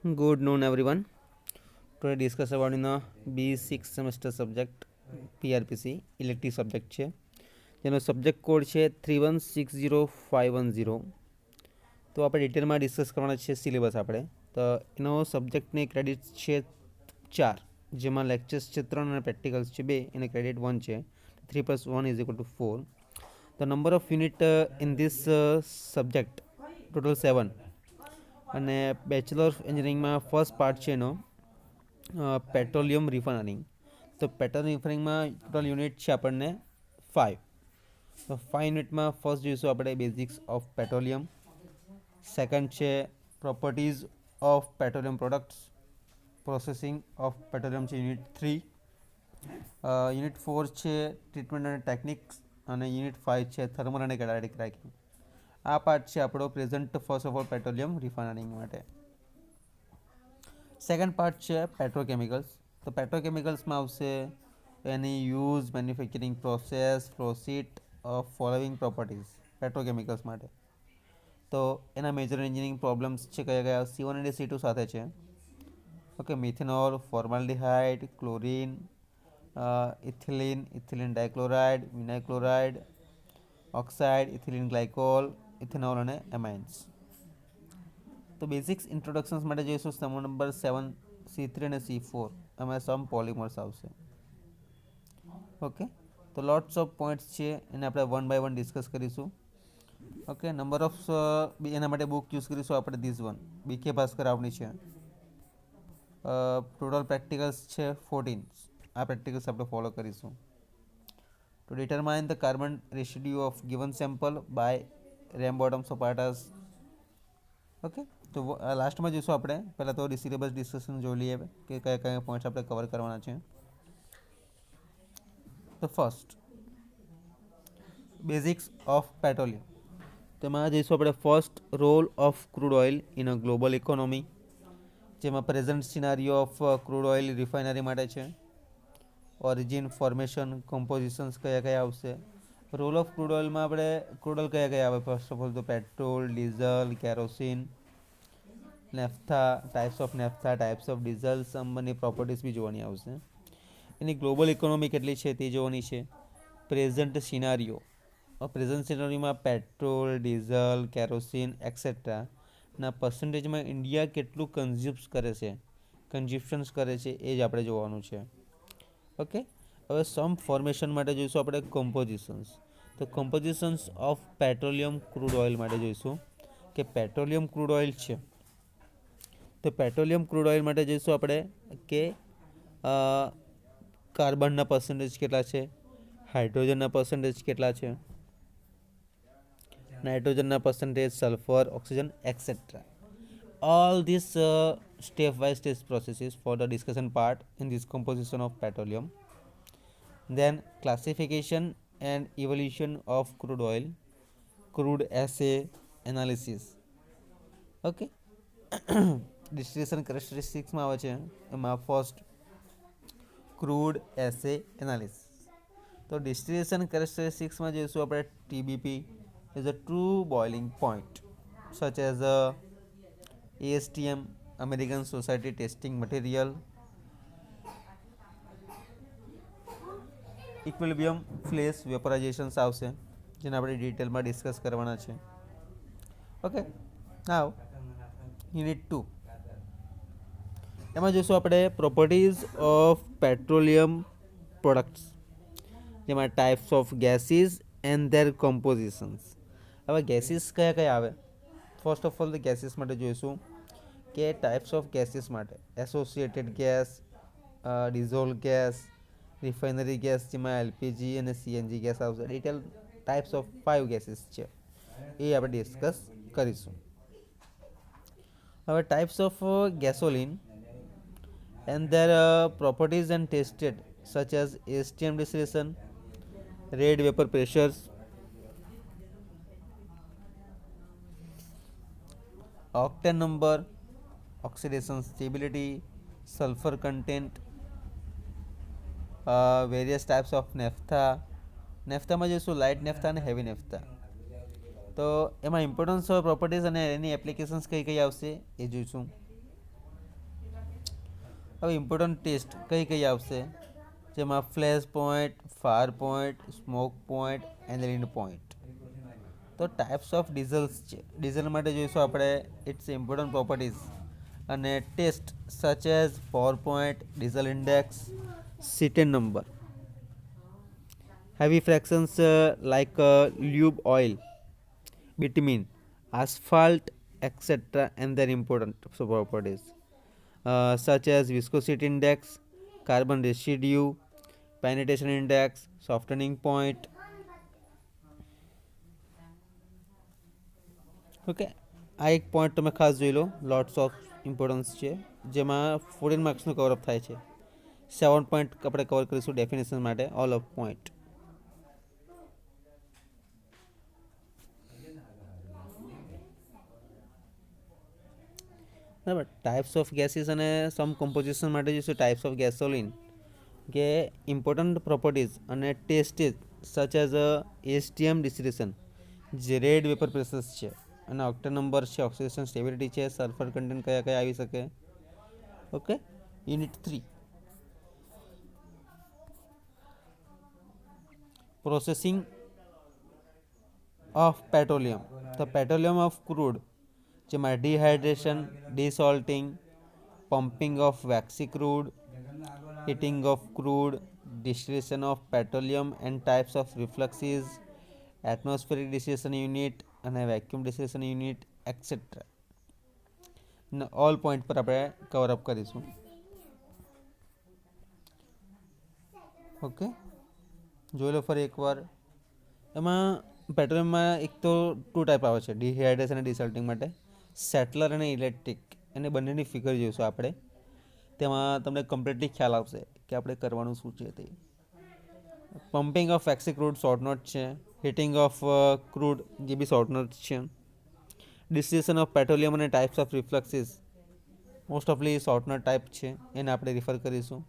Good noon, everyone. Today discuss about B6 semester subject PRPC elective subject છે જેનો subject code છે 3160 તો આપણે ડિટેલમાં ડિસ્કસ કરવાના છે સિલેબસ આપણે તો એનો સબ્જેક્ટની ક્રેડિટ છે 4 જેમાં લેક્ચર્સ છે 3 અને પ્રેક્ટિકલ્સ છે 2 એને ક્રેડિટ 1 છે 3 + 1 = 4 the number of unit in this subject total 7 અને બેચલર ઓફ એન્જિનિયરિંગમાં ફર્સ્ટ પાર્ટ છે એનો પેટ્રોલિયમ રિફાઇનરિંગ તો પેટ્રોલિયમ રિફાઇનરિંગમાં ટોટલ યુનિટ છે આપણને 5 તો 5 યુનિટમાં ફર્સ્ટ જોઈશું આપણે બેઝિક્સ ઓફ પેટ્રોલિયમ સેકન્ડ છે properties of petroleum products processing of petroleum છે યુનિટ 3 યુનિટ 4 છે ટ્રીટમેન્ટ અને ટેકનિક્સ અને યુનિટ 5 છે થર્મલ અને કેટાલિટિક ક્રેકિંગ આ પાર્ટ છે આપણો present first of all petroleum refining માટે સેકન્ડ પાર્ટ છે પેટ્રોકેમિકલ્સ તો પેટ્રોકેમિકલ્સમાં આવશે એની use manufacturing process flowsheet of following properties petrochemicals માટે તો એના મેજર એન્જિનિયરિંગ પ્રોબ્લેમ્સ છે કયા C1 અને C2 સાથે છે okay methanol formaldehyde chlorine ethylene ethylene dichloride vinyl chloride oxide ethylene glycol ethanol અને એમાઇન્સ તો બેઝિક્સ ઇન્ટ્રોડક્શન્સ માટે જોઈશું સમૂહ નંબર 7 C3 અને C4 એમાં સમ પોલિમર્સ આવશે ઓકે તો લોટ્સ ઓફ પોઈન્ટ્સ છે એને આપણે વન બાય વન ડિસ્કસ કરીશું ઓકે નંબર ઓફ એના માટે બુક યુઝ કરીશું આપણે ધીસ વન BK ભાસ્કર આવની છે ટોટલ પ્રેક્ટિકલ્સ છે 14 આ પ્રેક્ટિકલ્સ આપણે ફોલો કરીશું to determine the carbon residue of given sample by Rambotham Sopatas okay તો લાસ્ટમાં જોઈશું આપણે પહેલાં તો સિલેબસ ડિસ્કશન જોઈ લઈએ કે કયા કયા પોઈન્ટ્સ આપણે કવર કરવાના છે તો ફર્સ્ટ બેઝિક્સ ઓફ પેટ્રોલિયમ તેમાં જઈશું આપણે first role of crude oil in a global economy જેમાં present scenario of crude oil refinery માટે છે ઓરિજિન ફોર્મેશન કમ્પોઝિશન્સ કયા કયા આવશે રોલ ઓફ ક્રૂડ ઓઇલમાં આપણે ક્રૂડ ઓઇલ કયા કયા આવે ફર્સ્ટ ઓફ ઓલ તો petrol diesel kerosene naphtha types of diesels અંબરની પ્રોપર્ટીઝ બી જોવાની આવશે એની ગ્લોબલ ઇકોનોમી કેટલી છે તે જોવાની છે પ્રેઝન્ટ સિનારીઓમાં પેટ્રોલ ડીઝલ કેરોસીન એક્સેટ્રાના પર્સન્ટેજમાં ઇન્ડિયા કેટલું કન્ઝ્યુમ્શન્સ કરે છે એ જ આપણે જોવાનું છે ઓકે હવે સમ ફોર્મેશન માટે જોઈશું આપણે કમ્પોઝિશન્સ તો કમ્પોઝિશન્સ ઓફ પેટ્રોલિયમ ક્રૂડ ઓઇલ માટે જોઈશું કે પેટ્રોલિયમ ક્રૂડ ઓઇલ છે તો પેટ્રોલિયમ ક્રૂડ ઓઇલ માટે જોઈશું આપણે કે કાર્બનના પર્સન્ટેજ કેટલા છે હાઇડ્રોજનના પર્સન્ટેજ કેટલા છે નાઇટ્રોજનના percentage sulphur oxygen etcetera all these step by step processes for the discussion part in this composition of petroleum then classification and evolution of crude oil crude assay analysis okay distillation characteristics માં આવે છે એમાં first crude assay analysis તો distillation કેરેક્ટરિસ્ટિક્સમાં જોઈશું આપણે TBP is a true boiling point such as ASTM American society testing material equilibrium flash vaporizations આવશે જેને આપણે ડિટેલમાં ડિસ્કસ કરવાના છે ઓકે નાવ યુનિટ 2 એમાં જોઈશું આપણે પ્રોપર્ટીઝ ઓફ પેટ્રોલિયમ પ્રોડક્ટ્સ જેમાં types of gases and their compositions હવે ગેસીસ કયા કયા આવે ફર્સ્ટ ઓફ ઓલ ગેસીસ માટે જોઈશું કે ટાઈપ્સ ઓફ ગેસીસ માટે associated gas dissolve gas refinery gas જેમાં LPG અને CNG ગેસ આવશે ડિટેલ ટાઈપ્સ ઓફ 5 ગેસીસ છે એ આપણે ડિસ્કસ કરીશું હવે types of gasoline and their properties and tested such as ASTM distillation, red vapor pressures, octane number, oxidation stability, sulfur content, various types of naphtha. નેફ્થામાં જોઈશું light નેફ્થા અને heavy નેફ્થા તો એમાં importance of properties અને એની applications કઈ કઈ આવશે એ જોઈશું હવે ઇમ્પોર્ટન્ટ ટેસ્ટ કઈ કઈ આવશે, જેમાં flash point, fire point, smoke point and lead point. તો ટાઈપ્સ ઓફ ડીઝલ્સ છે. ડીઝલ માટે જોઈશું આપણે ઇટ્સ ઇમ્પોર્ટન્ટ પ્રોપર્ટીઝ અને test such as power point, diesel index, cetane number, heavy fractions like lube oil, bitumen, asphalt, etc. And their important properties such as viscosity index, carbon residue, penetration index, softening point. Okay, આ એક point તમે ખાસ જોઈ લો, lots of importance છે, જેમાં 14 માર્ક્સનું cover up થાય છે. 7 પોઈન્ટ આપણે કવર કરીશું ડેફિનેશન માટે, ઓલ ઓફ પોઈન્ટ. બરાબર. ટાઈપ્સ ઓફ ગેસીસ અને સમ કમ્પોઝિશન માટે જોઈશું ટાઈપ્સ ઓફ ગેસોલિન, કે ઇમ્પોર્ટન્ટ પ્રોપર્ટીઝ અને tests such as ASTM distillation, જે રેડ વેપર પ્રેશર્સ છે, અને ઓક્ટેન નંબર છે, ઓક્સિડેશન સ્ટેબિલિટી છે, સલ્ફર કન્ટેન્ટ કયા કયા આવી શકે. Okay, unit 3 processing of petroleum. The petroleum of crude, જેમાં dehydration, desalting, pumping of waxy crude, heating of crude, distillation of petroleum and types of refluxes, atmospheric distillation unit અને vacuum distillation unit etc. All point પર આપણે cover up કરીશું. Okay, જોઈ લો ફરી એકવાર. એમાં પેટ્રોલિયમમાં એક તો 2 ટાઈપ આવે છે, ડિહાઇડ્રેશન અને ડિસલ્ટિંગ માટે, સેટલર અને ઇલેક્ટ્રિક. એને બંનેની ફિગર જોઈશું આપણે, તેમાં તમને કમ્પ્લીટલી ખ્યાલ આવશે કે આપણે કરવાનું શું છે તે. Pumping of waxy crude short note છે, હીટિંગ ઓફ ક્રૂડ જે બી શોર્ટ નોટ છે, ડિસ્ટિલેશન ઓફ પેટ્રોલિયમ અને types of refluxes most oftenly short note type છે, એને આપણે રિફર કરીશું.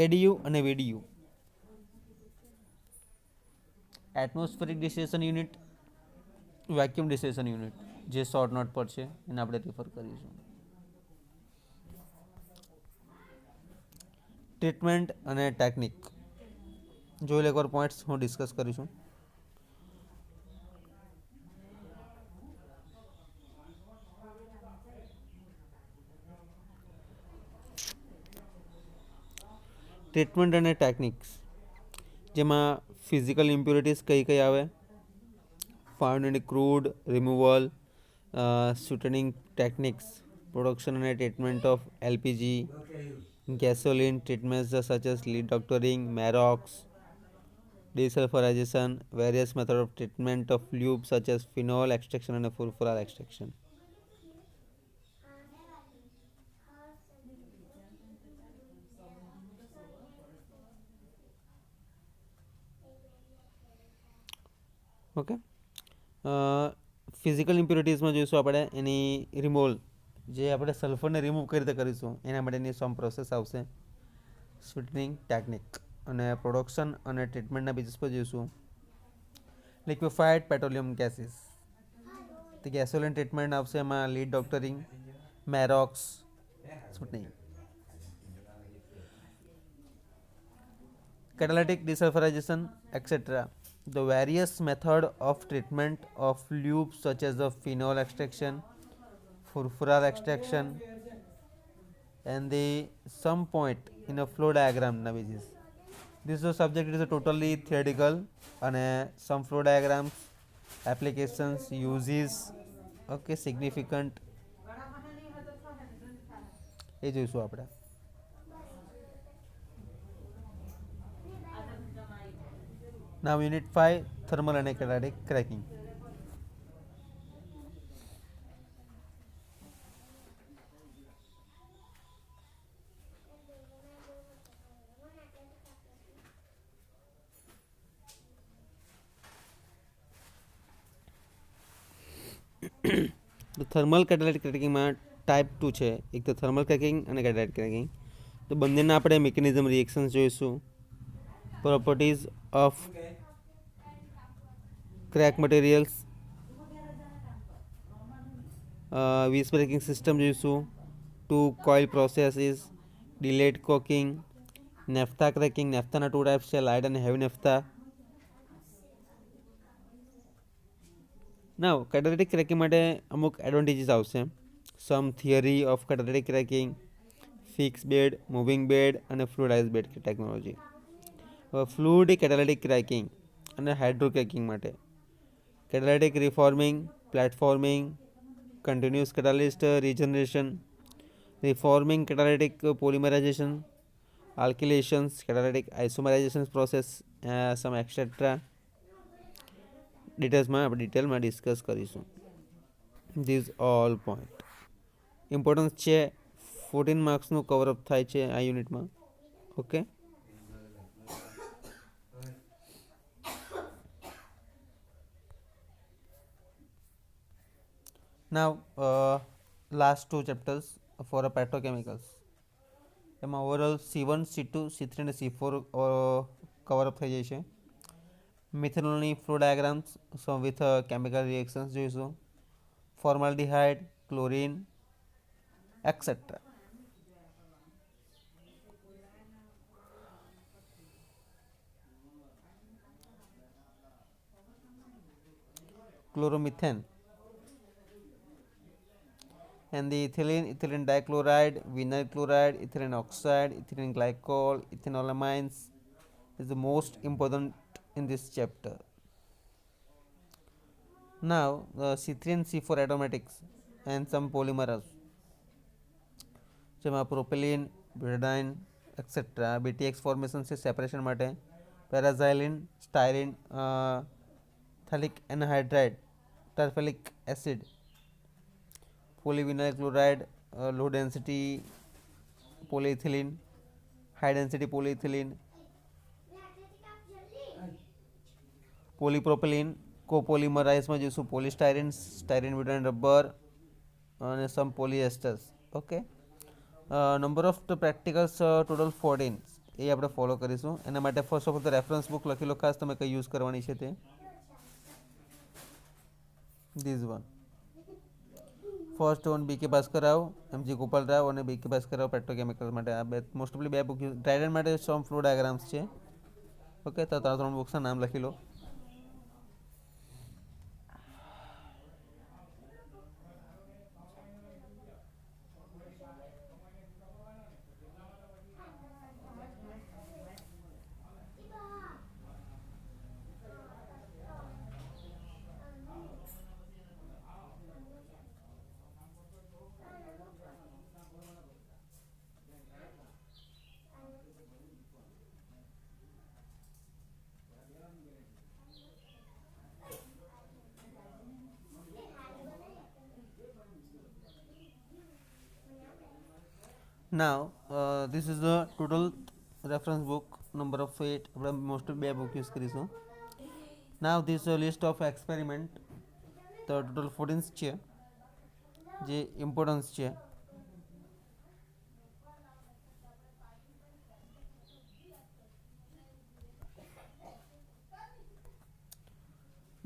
એડીયુ અને VDU, atmospheric distillation unit, vacuum distillation unit, જે શોર્ટ નોટ પર છે, એને આપણે રિફર કરીશું. ટ્રીટમેન્ટ અને ટેકનિક જોઈ લો એકવાર, પોઈન્ટ્સ હું ડિસ્કસ કરીશું. ટ્રીટમેન્ટ અને ટેકનિક્સ, જેમાં ફિઝિકલ ઇમ્પ્યોરિટીઝ કઈ કઈ આવે, found in crude removal, sweetening techniques, production અને treatment of LPG, gasoline treatments such as lead doctoring, Marox, desulfurization, various methods of treatment of lube such as phenol extraction and furfural extraction. Okay, physical ઇમ્પ્યોરિટીઝમાં જોઈશું આપણે એની removal, જે આપણે સલ્ફરને remove કઈ રીતે કરીશું એના માટેની સમ પ્રોસેસ આવશે, સ્વીટનિંગ ટેકનિક, અને પ્રોડક્શન અને ટ્રીટમેન્ટના બેઝિસ પર જોઈશું લિક્વિફાઈડ પેટ્રોલિયમ ગેસીસ, તો ગેસોલિન ટ્રીટમેન્ટ આવશે, એમાં lead doctoring, મેરોક્સ, સ્વીટનિંગ. catalytic desulfurization etc. The various method of treatment of lubes such as the phenol extraction, furfural extraction, and the some point in a flow diagram na basis. This is a subject, it is a totally theoretical and some flow diagrams, applications, uses, okay, significant એ જોઈશું આપણે. Now unit 5 thermal and catalytic cracking. તો thermal કેટાલાઇટિક ક્રેકિંગમાં type 2 છે, એક તો thermal cracking અને કેટાલાઇટિક cracking. તો બંનેના આપણે મિકેનિઝમ, રિએક્શન્સ જોઈશું, properties of crack materials, visbreaking system જોઈશું, Two coil processes, delayed coking, naphtha cracking. Naphthaના ટુ ટાઈપ્સ છે, લાઇટ અને heavy naphtha. Now catalytic cracking માટે અમુક એડવાન્ટેજીસ આવશે. Some theory of catalytic cracking, fix bed, moving bed અને fluidize bed technology. Fluid catalytic cracking અને hydro cracking માટે catalytic reforming, platforming, continuous catalyst regeneration, reforming catalytic polymerization, alkylations, catalytic isomerization process, some etc. ડિટેલમાં discuss કરીશું. These all point importance છે. 14 માર્ક્સનું cover up થાય છે આ યુનિટમાં. Okay, now last two chapters for a petrochemicals. એમાં ઓવરઓલ C1, C2, C3 અને C4 કવરઅપ થઈ જાય છે. મિથેનોલની flow diagrams some with chemical reactions જોઈશું. Formaldehyde, chlorine etcetera. Chloromethane and the ethylene dichloride, vinyl chloride, ethylene oxide, ethylene glycol, ethanolamines is the most important in this chapter. Now C3 and C4 aromatics and some polymers જેમાં propylene, butadiene etcetera. BTX formation છે separation માટે. Paraxylene, styrene, phthalic anhydride, terephthalic acid, polyvinyl chloride, low density polyethylene, high density polyethylene, polypropylene, copolymerized में જોઈશું polystyrene, styrene butadiene rubber અને some polyesters. Okay, number of the practicals total 14 એ આપણે follow કરીશું. એના માટે first of all the reference book લખી લો ખાસ તમે કઈ યુઝ કરવાની છે તે. These one first on BK Bhaskarrao, MG Gopalrao અને BK ભાસ્કરરાવ પેટ્રોકેમિકલ માટે. આ બે મોસ્ટલી બે બુક. ટ્રાઇડન્ટ માટે સમ ફ્લો ડાયાગ્રામ્સ છે. ઓકે, તો ત્રણ બુક્સના નામ લખી લો. Now this is the total reference book number of 8. આપણે મોસ્ટ બે બુક યુઝ કરીશું. Now this is a list of experiment. તો ટોટલ 14 છે જે ઇમ્પોર્ટન્સ છે.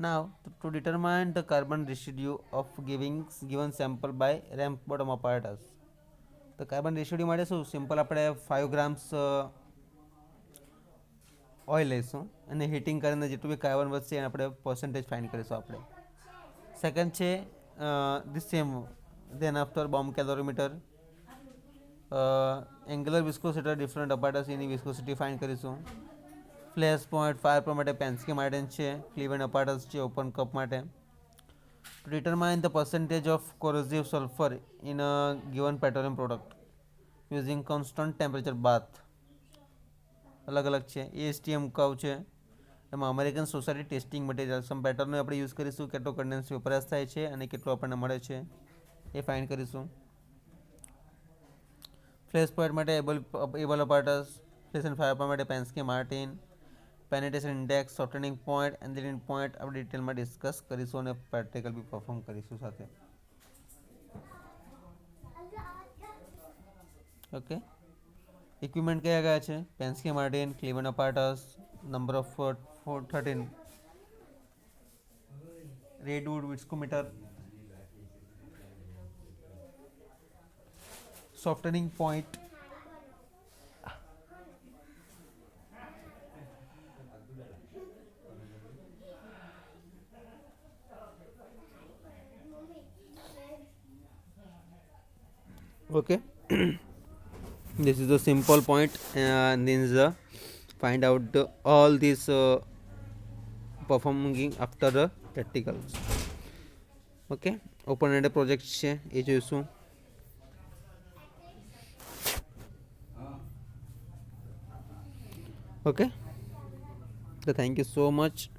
Now to determine the carbon residue of given sample by ramp bottom apparatus. તો carbon residue માટે શું સિમ્પલ આપણે 5 ગ્રામ્સ ઓઇલ લઈશું અને હીટિંગ કરીને જેટલું બી કાર્બન વધશે એને આપણે પર્સન્ટેજ ફાઇન્ડ કરીશું આપણે. સેકન્ડ છે the same then after bomb calorimeter, Engler viscosity different apparatus એની વિસ્કોસિટી ફાઇન્ડ કરીશું. ફ્લેશ પોઈન્ટ ફાયર પોઈન્ટ માટે પેન્સ્કી માર્ટિન છે, ક્લીવ એન્ડ અપાર્ટસ છે ઓપન કપ માટે. To determine the percentage of corrosive sulfur in a given petroleum product using constant temperature bath. અલગ અલગ છે. ASTM curve છે. એમાં અમેરિકન સોસાયટી ટેસ્ટિંગ મટીરિયલ સમ પેટર્નનો આપણે યુઝ કરીશું, કેટલો કન્ડેન્સ વપરાશ થાય છે અને કેટલો આપણને મળે છે એ ફાઇન્ડ કરીશું. ફ્લેશ પોઈન્ટ માટે Abel apparatus, flash and fire point માટે Pensky Martens, penetration index, softening point, engineering point આપણે ડિટેલમાં ડિસ્કસ કરીશું અને પ્રેક્ટિકલ બી પરફોર્મ કરીશું સાથે. ઓકે, ઇક્વિપમેન્ટ કયા કયા છે? Pensky Martens, Cleveland apparatus, number of 13, Redwood viscometer, softening point. Okay. This is the simple point, and then the find out all these performing after the practicals. Okay, open end project છે એ જોઈશું. Okay, તો thank you so much.